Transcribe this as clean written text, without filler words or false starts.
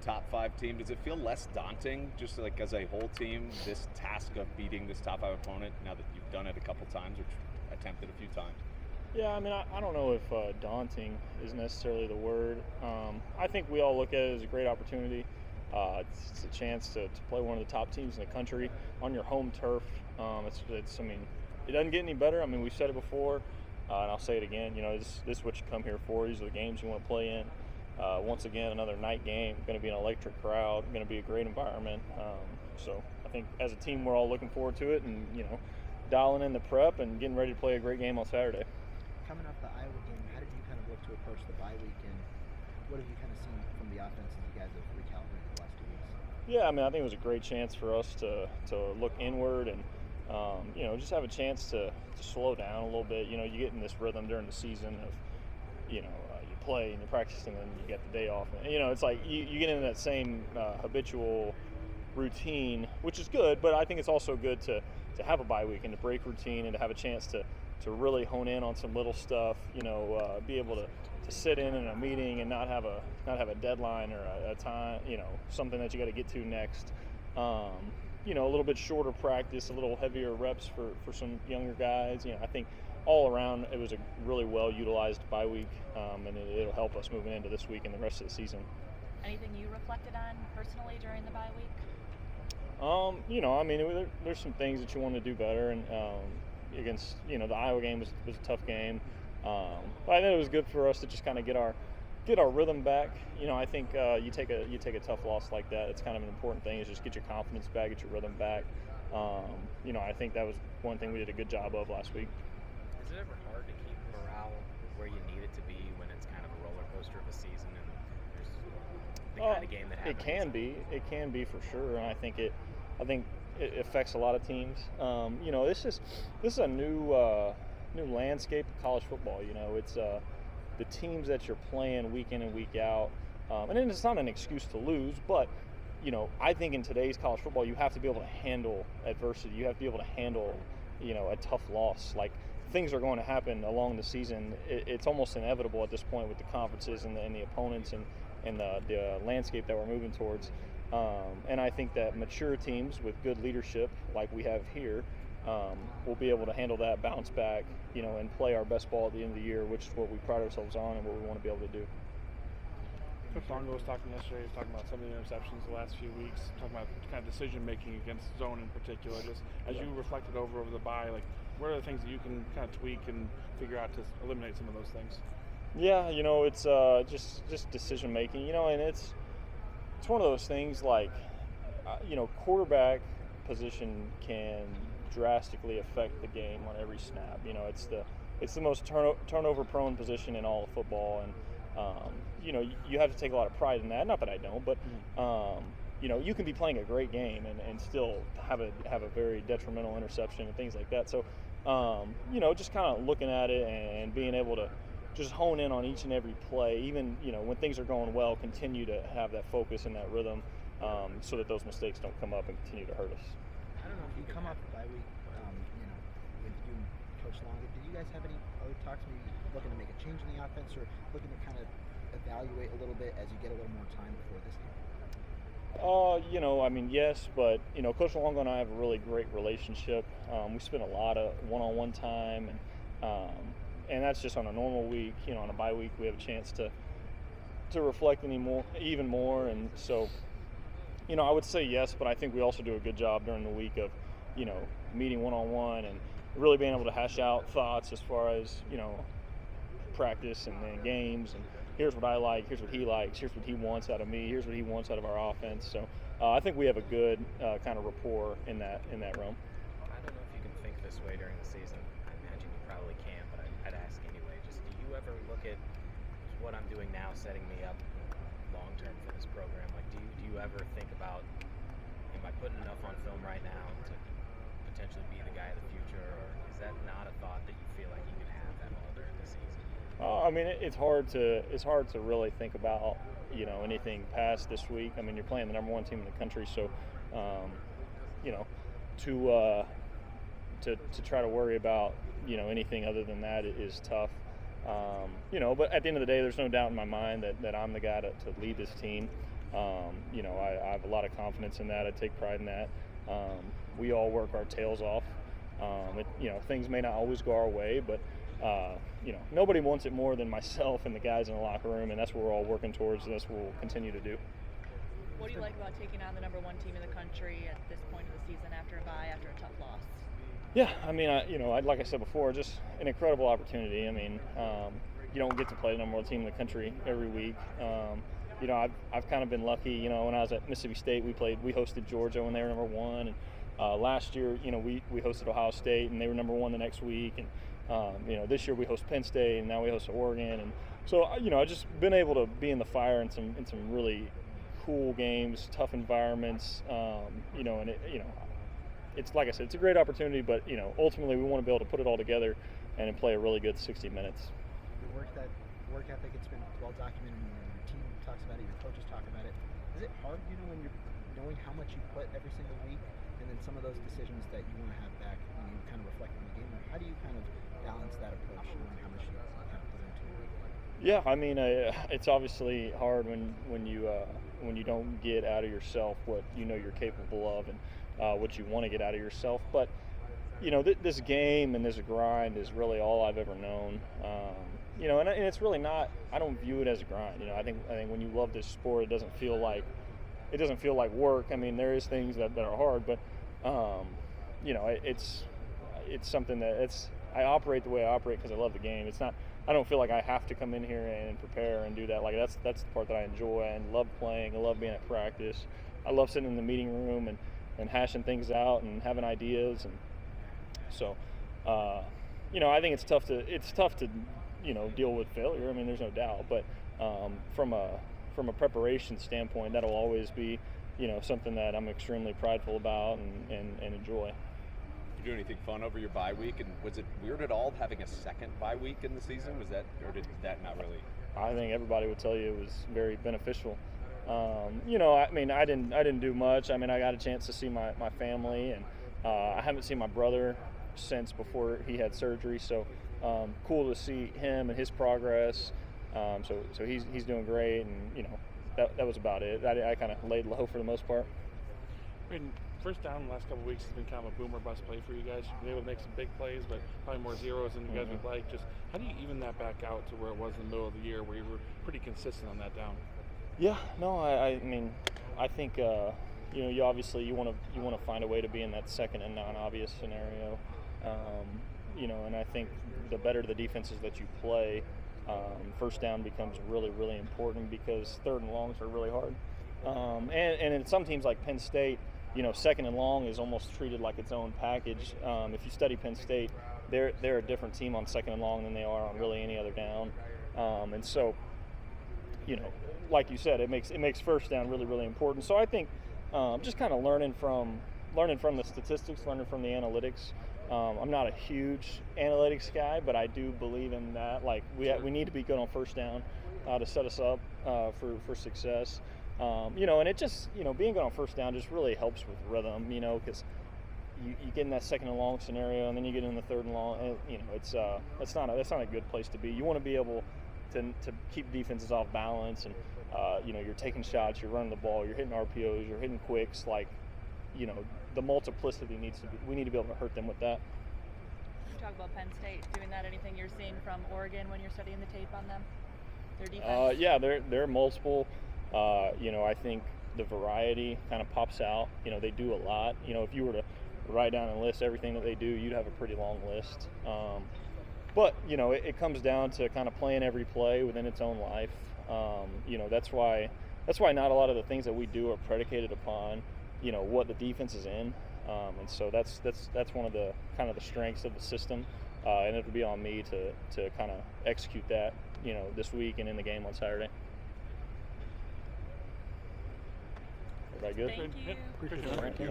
top 5 team. Does it feel less daunting, just like as a whole team, this task of beating this top 5 opponent, now that you've done it a couple times or attempted a few times? Yeah, I mean, I don't know if daunting is necessarily the word. I think we all look at it as a great opportunity. It's a chance to play one of the top teams in the country on your home turf. I mean, it doesn't get any better. I mean, we've said it before, and I'll say it again. You know, this is what you come here for. These are the games you want to play in. Once again, another night game. Going to be an electric crowd. Going to be a great environment. So I think as a team, we're all looking forward to it, and dialing in the prep and getting ready to play a great game on Saturday. Coming off the Iowa game, how did you kind of look to approach the bye week, and what have you kind of seen from the offenses you guys have recalibrated the last 2 weeks? Yeah, I mean, I think it was a great chance for us to look inward and just have a chance to slow down a little bit. You get in this rhythm during the season of you play and you practice and then you get the day off. And, it's like you get into that same habitual routine, which is good, but I think it's also good to have a bye week and to break routine and to have a chance to really hone in on some little stuff, be able to sit in a meeting and not have a deadline or a time, something that you got to get to next. A little bit shorter practice, a little heavier reps for some younger guys. I think all around it was a really well utilized bye week, and it'll help us moving into this week and the rest of the season. Anything you reflected on personally during the bye week? There's some things that you want to do better, and against the Iowa game was a tough game, but I think it was good for us to just kind of get our rhythm back. I think you take a tough loss like that. It's kind of an important thing is just get your confidence back, get your rhythm back. I think that was one thing we did a good job of last week. Is it ever hard to keep morale where you need it to be when it's kind of a roller coaster of a season and there's the kind of game that happens? It can be for sure, and I think it affects a lot of teams. This is a new landscape of college football. It's the teams that you're playing week in and week out, and then it's not an excuse to lose, but I think in today's college football you have to be able to handle adversity. You have to be able to handle a tough loss. Like, things are going to happen along the season. It's almost inevitable at this point with the conferences and the opponents and the landscape that we're moving towards. And I think that mature teams with good leadership, like we have here, will be able to handle that, bounce back, and play our best ball at the end of the year, which is what we pride ourselves on and what we want to be able to do. Coach Longo was talking yesterday. He was talking about some of the interceptions the last few weeks, talking about kind of decision making against zone in particular. Just as you reflected over the bye, like, what are the things that you can kind of tweak and figure out to eliminate some of those things? Yeah, it's just decision making, and it's one of those things like, quarterback position can drastically affect the game on every snap. It's the most turnover prone position in all of football, and you have to take a lot of pride in that. Not that I don't, but you can be playing a great game and still have a very detrimental interception and things like that. So just kind of looking at it and being able to just hone in on each and every play, even when things are going well, continue to have that focus and that rhythm, so that those mistakes don't come up and continue to hurt us. I don't know if you come off the bye week, with you and Coach Longo. Did you guys have any other talks, maybe looking to make a change in the offense, or looking to kind of evaluate a little bit as you get a little more time before this game? Yes, but Coach Longo and I have a really great relationship. We spend a lot of one-on-one time, and that's just on a normal week. On a bye week, we have a chance to reflect even more, and so I would say yes, but I think we also do a good job during the week of meeting one-on-one and really being able to hash out thoughts as far as practice and then games, and here's what I like, here's what he likes, here's what he wants out of me, here's what he wants out of our offense. So I think we have a good kind of rapport in that realm. I don't know if you can think this way during the season. I imagine you probably can, but I'd ask anyway. Just, do you ever look at what I'm doing now setting me up long term for this program? Like, do you ever think about, am I putting enough on film right now to potentially be the guy of the future, or is that not a thought that you feel like you can have at all during the season? It's hard to really think about anything past this week. You're playing the number one team in the country, so to try to worry about anything other than that is tough. But at the end of the day, there's no doubt in my mind that I'm the guy to lead this team. You know, I have a lot of confidence in that. I take pride in that. We all work our tails off. You know, things may not always go our way, but you know, nobody wants it more than myself and the guys in the locker room, and that's what we're all working towards, and that's what we'll continue to do. What do you like about taking on the #1 team in the country at this point of the season after a bye, after a tough loss? Yeah, I mean, you know, like I said before, just an incredible opportunity. I mean, you don't get to play the #1 team in the country every week. You know, I've kind of been lucky. You know, when I was at Mississippi State, we hosted Georgia when they were #1, and last year, you know, we hosted Ohio State and they were #1 the next week, and you know, this year we host Penn State and now we host Oregon, and so you know, I've just been able to be in the fire in some really cool games, tough environments. You know, and you know, it's like I said, it's a great opportunity, but you know, ultimately we want to be able to put it all together and play a really good 60 minutes. Your work ethic, it's been well documented, and your team talks about it, your coaches talk about it. Is it hard, you know, when you're knowing how much you put every single week, and then some of those decisions that you want to have back when you kind of reflect on the game? How do you kind of balance that approach, knowing how much you kind of put into it? Yeah, I mean, it's obviously hard when you don't get out of yourself what you know you're capable of, and what you want to get out of yourself. But you know, this game and this grind is really all I've ever known. You know, and it's really not. I don't view it as a grind. You know, I think when you love this sport, it doesn't feel like work. I mean, there is things that are hard, but you know, it's something that I operate the way I operate because I love the game. It's not. I don't feel like I have to come in here and prepare and do that. Like that's the part that I enjoy and love playing. I love being at practice. I love sitting in the meeting room and hashing things out and having ideas. And so, you know, I think it's tough to you know, deal with failure. I mean, there's no doubt. But from a preparation standpoint, that'll always be, you know, something that I'm extremely prideful about and enjoy. Did you do anything fun over your bye week? And was it weird at all having a second bye week in the season? Was that, or did that not really? I think everybody would tell you it was very beneficial. You know, I mean, I didn't do much. I mean, I got a chance to see my family, and I haven't seen my brother since before he had surgery. So cool to see him and his progress. So he's doing great, and you know, that was about it. I kind of laid low for the most part. I mean, first down the last couple of weeks has been kind of a boomer bust play for you guys. You've been able to make some big plays, but probably more zeros than you guys would like. Just how do you even that back out to where it was in the middle of the year, where you were pretty consistent on that down? Yeah, no, I mean, I think you know, you obviously you want to find a way to be in that second and non-obvious scenario. You know, and I think the better the defenses that you play, first down becomes really, really important because third and longs are really hard. And in some teams like Penn State, you know, second and long is almost treated like its own package. If you study Penn State, they're a different team on second and long than they are on really any other down. And so, you know, like you said, it makes first down really, really important. So I think just kind of learning from the statistics, learning from the analytics. I'm not a huge analytics guy, but I do believe in that. Like we need to be good on first down to set us up for success. You know, and it just, you know, being good on first down just really helps with rhythm. You know, because you get in that second and long scenario, and then you get in the third and long. And, you know, that's not a good place to be. You want to be able to keep defenses off balance, and you know, you're taking shots, you're running the ball, you're hitting RPOs, you're hitting quicks. Like, you know, the multiplicity needs to be. We need to be able to hurt them with that. You talk about Penn State doing that. Anything you're seeing from Oregon when you're studying the tape on them? Their defense. Yeah, they're multiple. You know, I think the variety kind of pops out. You know, they do a lot. You know, if you were to write down and list everything that they do, you'd have a pretty long list. But you know, it comes down to kind of playing every play within its own life. You know, that's why not a lot of the things that we do are predicated upon, you know, what the defense is in. And so that's one of the kind of the strengths of the system. And it'll be on me to kind of execute that, you know, this week and in the game on Saturday. Everybody good? Thank you. Appreciate it. Thank you.